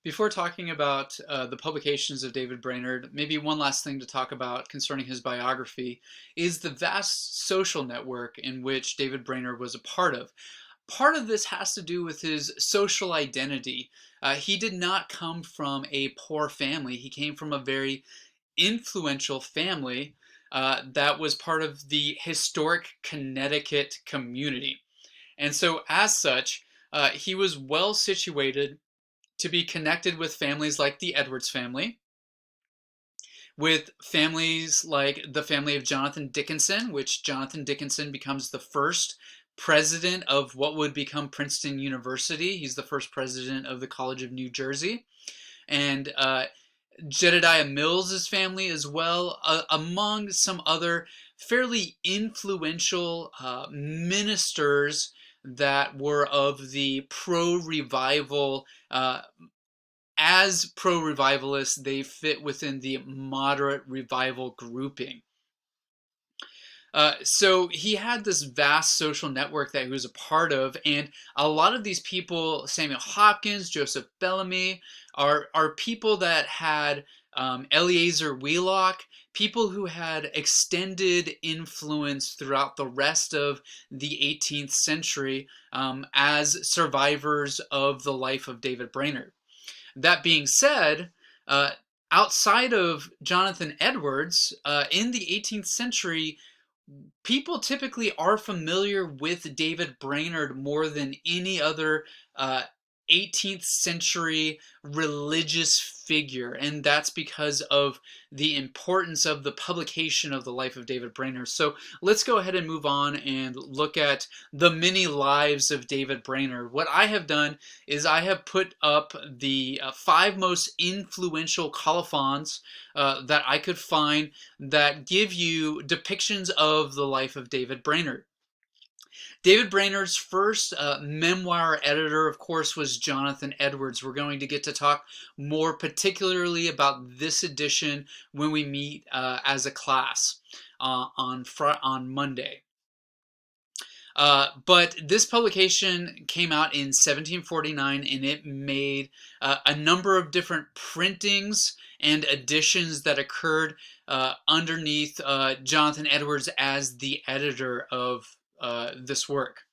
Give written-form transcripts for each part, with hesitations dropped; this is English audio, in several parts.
Before talking about the publications of David Brainerd, maybe one last thing to talk about concerning his biography is the vast social network in which David Brainerd was a part of. Part of this has to do with his social identity. He did not come from a poor family. He came from a very influential family that was part of the historic Connecticut community. And so, as such, he was well situated to be connected with families like the Edwards family, with families like the family of Jonathan Dickinson, which Jonathan Dickinson becomes the first president of what would become Princeton University. He's the first president of the College of New Jersey. And Jedediah Mills's family as well, among some other fairly influential ministers that were of the pro-revival. As pro-revivalists, they fit within the moderate revival grouping. So he had this vast social network that he was a part of, and a lot of these people, Samuel Hopkins, Joseph Bellamy, are people that had Eleazar Wheelock, people who had extended influence throughout the rest of the 18th century as survivors of the life of David Brainerd. That being said, outside of Jonathan Edwards, in the 18th century, people typically are familiar with David Brainerd more than any other 18th century religious figure, and that's because of the importance of the publication of the life of David Brainerd. So let's go ahead and move on and look at the many lives of David Brainerd. What I have done is I have put up the five most influential colophons that I could find that give you depictions of the life of David Brainerd. David Brainerd's first memoir editor, of course, was Jonathan Edwards. We're going to get to talk more particularly about this edition when we meet as a class on Monday. But this publication came out in 1749, and it made a number of different printings and editions that occurred underneath Jonathan Edwards as the editor of this work.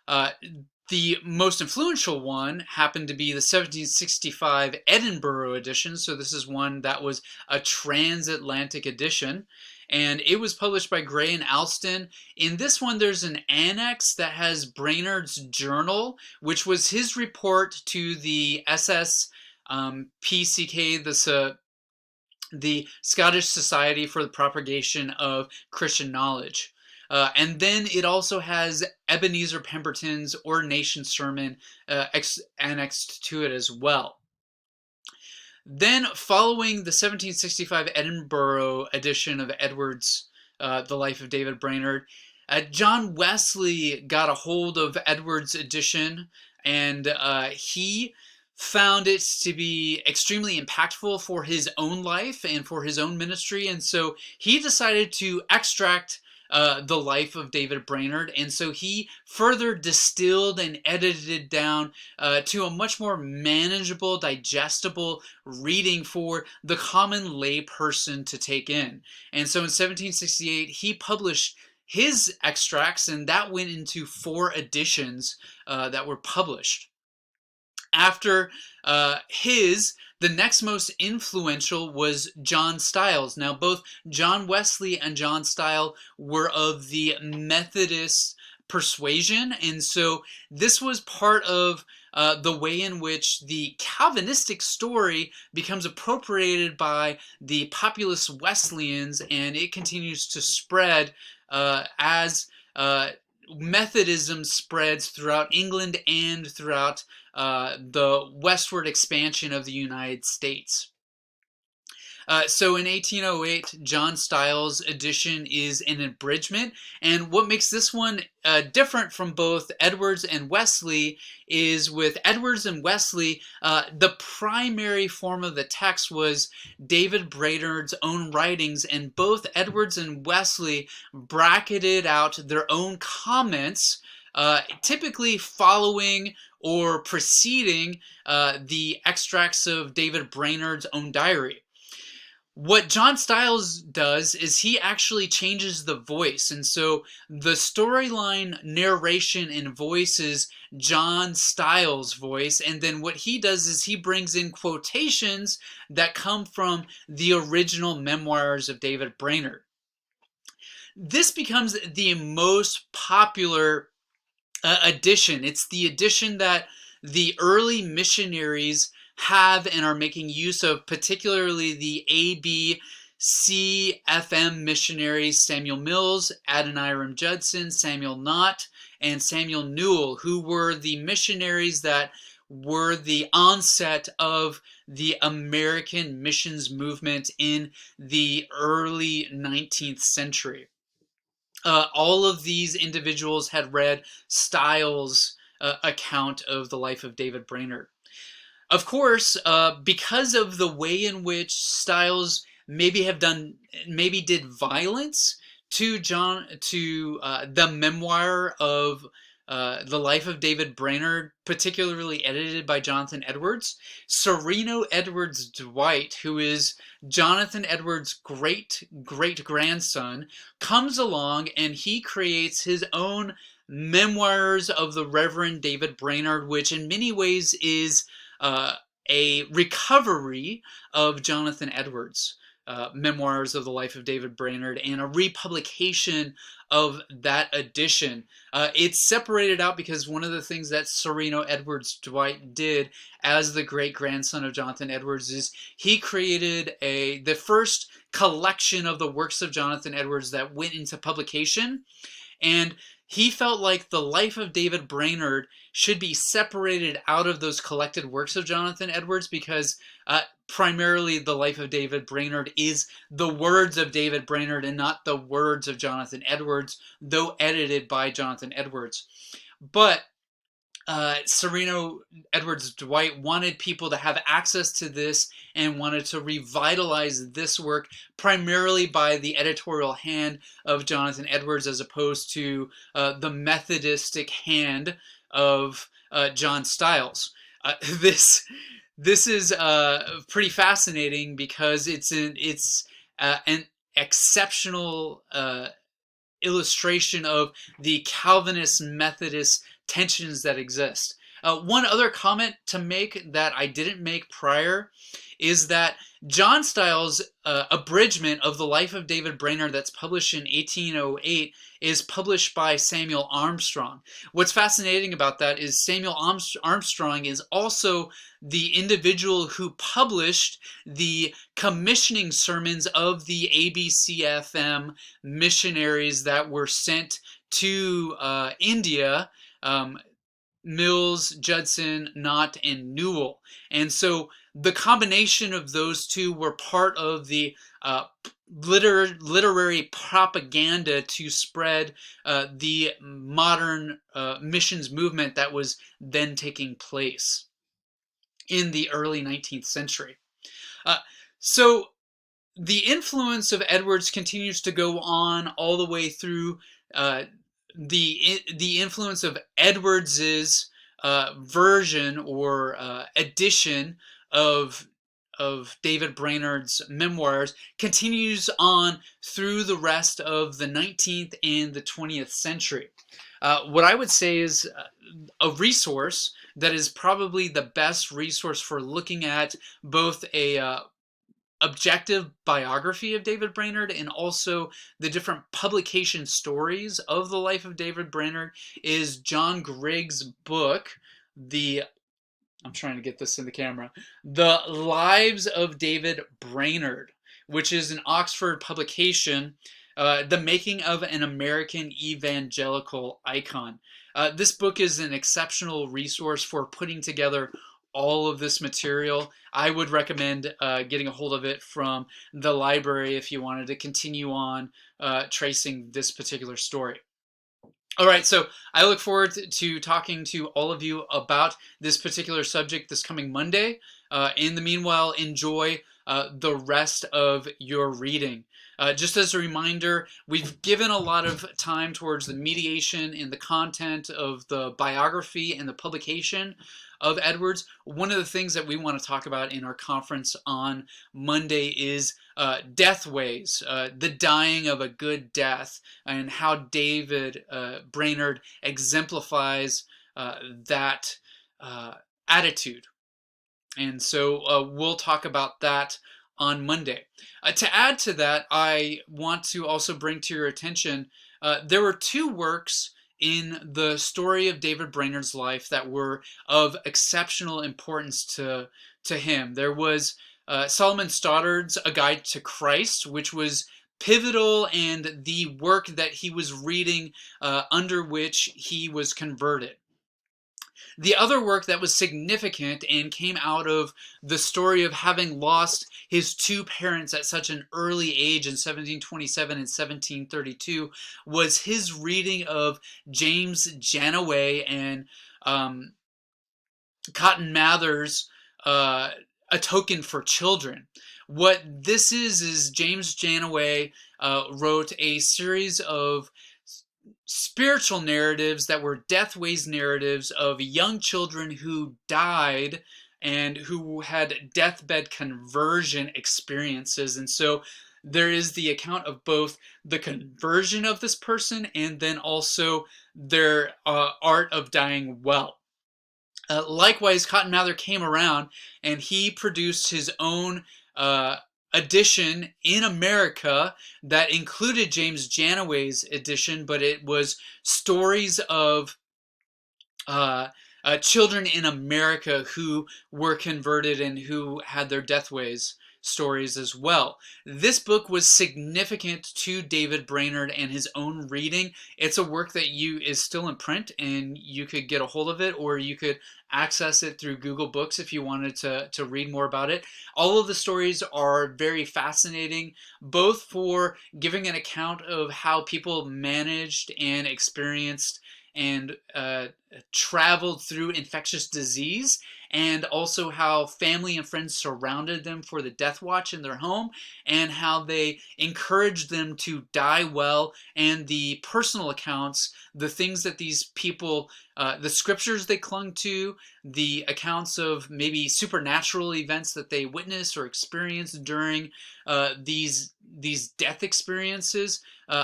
The most influential one happened to be the 1765 Edinburgh edition, so this is one that was a transatlantic edition, and it was published by Gray and Alston. In this one, there's an annex that has Brainerd's journal, which was his report to the SSPCK, the Scottish Society for the Propagation of Christian Knowledge. And then it also has Ebenezer Pemberton's ordination sermon annexed to it as well. Then, following the 1765 Edinburgh edition of Edwards' The Life of David Brainerd, John Wesley got a hold of Edwards' edition, and he found it to be extremely impactful for his own life and for his own ministry, and so he decided to extract the life of David Brainerd, and so he further distilled and edited it down to a much more manageable, digestible reading for the common lay person to take in. And so in 1768, he published his extracts, and that went into 4 editions that were published. After the next most influential was John Stiles. Now, both John Wesley and John Stiles were of the Methodist persuasion, and so this was part of the way in which the Calvinistic story becomes appropriated by the populist Wesleyans, and it continues to spread as Methodism spreads throughout England and throughout the westward expansion of the United States. So in 1808, John Stiles' edition is an abridgment, and what makes this one different from both Edwards and Wesley is with Edwards and Wesley, the primary form of the text was David Brainerd's own writings, and both Edwards and Wesley bracketed out their own comments typically following or preceding the extracts of David Brainerd's own diary. What John Stiles does is he actually changes the voice. And so the storyline narration and voice is John Stiles' voice. And then what he does is he brings in quotations that come from the original memoirs of David Brainerd. This becomes the most popular edition. It's the edition that the early missionaries have and are making use of, particularly the ABCFM missionaries Samuel Mills, Adoniram Judson, Samuel Knott, and Samuel Newell, who were the missionaries that were the onset of the American missions movement in the early 19th century. All of these individuals had read Stiles' account of the life of David Brainerd. Of course, because of the way in which Stiles maybe did violence to the memoir of the life of David Brainerd, particularly edited by Jonathan Edwards, Sereno Edwards Dwight, who is Jonathan Edwards' great-great-grandson, comes along and he creates his own memoirs of the Reverend David Brainerd, which in many ways is a recovery of Jonathan Edwards' memoirs of the life of David Brainerd and a republication of that edition. It's separated out because one of the things that Sereno Edwards Dwight did as the great-grandson of Jonathan Edwards is he created the first collection of the works of Jonathan Edwards that went into publication, and he felt like the life of David Brainerd should be separated out of those collected works of Jonathan Edwards because primarily the life of David Brainerd is the words of David Brainerd and not the words of Jonathan Edwards, though edited by Jonathan Edwards. But Sereno Edwards Dwight wanted people to have access to this and wanted to revitalize this work primarily by the editorial hand of Jonathan Edwards as opposed to the Methodistic hand of John Stiles. This is pretty fascinating because it's an exceptional illustration of the Calvinist Methodist tensions that exist. One other comment to make that I didn't make prior is that John Stiles' abridgment of the life of David Brainerd that's published in 1808 is published by Samuel Armstrong. What's fascinating about that is Samuel Armstrong is also the individual who published the commissioning sermons of the ABCFM missionaries that were sent to India, Mills, Judson, Knott, and Newell. And so the combination of those two were part of the literary propaganda to spread the modern missions movement that was then taking place in the early 19th century. So the influence of Edwards continues to go on all the way through the influence of Edwards's version or edition of David Brainerd's memoirs continues on through the rest of the 19th and the 20th century. What I would say is a resource that is probably the best resource for looking at both a objective biography of David Brainerd and also the different publication stories of the life of David Brainerd is John Grigg's book, I'm trying to get this in the camera, The Lives of David Brainerd, which is an Oxford publication, The Making of an American Evangelical Icon. This book is an exceptional resource for putting together all of this material. I would recommend getting a hold of it from the library if you wanted to continue on tracing this particular story. All right, so I look forward to talking to all of you about this particular subject this coming Monday. In the meanwhile, enjoy the rest of your reading. Just as a reminder, we've given a lot of time towards the mediation and the content of the biography and the publication of Edwards. One of the things that we want to talk about in our conference on Monday is death ways, the dying of a good death, and how David Brainerd exemplifies that attitude. And so we'll talk about that on Monday. To add to that, I want to also bring to your attention there were two works in the story of David Brainerd's life that were of exceptional importance to him. There was Solomon Stoddard's A Guide to Christ, which was pivotal and the work that he was reading under which he was converted. The other work that was significant and came out of the story of having lost his two parents at such an early age in 1727 and 1732 was his reading of James Janaway and Cotton Mather's A Token for Children. What this is James Janaway wrote a series of spiritual narratives that were deathways narratives of young children who died and who had deathbed conversion experiences. And so there is the account of both the conversion of this person and then also their art of dying well. Likewise, Cotton Mather came around and he produced his own edition in America that included James Janaway's edition, but it was stories of children in America who were converted and who had their deathways stories as well. This book was significant to David Brainerd and his own reading. It's a work that is still in print and you could get a hold of it, or you could access it through Google Books if you wanted to read more about it. All of the stories are very fascinating, both for giving an account of how people managed and experienced and traveled through infectious disease, and also how family and friends surrounded them for the death watch in their home, and how they encouraged them to die well, and the personal accounts, the things that these people, the scriptures they clung to, the accounts of maybe supernatural events that they witnessed or experienced during these death experiences.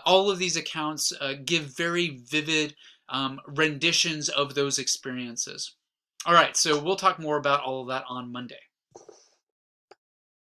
All of these accounts give very vivid renditions of those experiences. All right, so we'll talk more about all of that on Monday.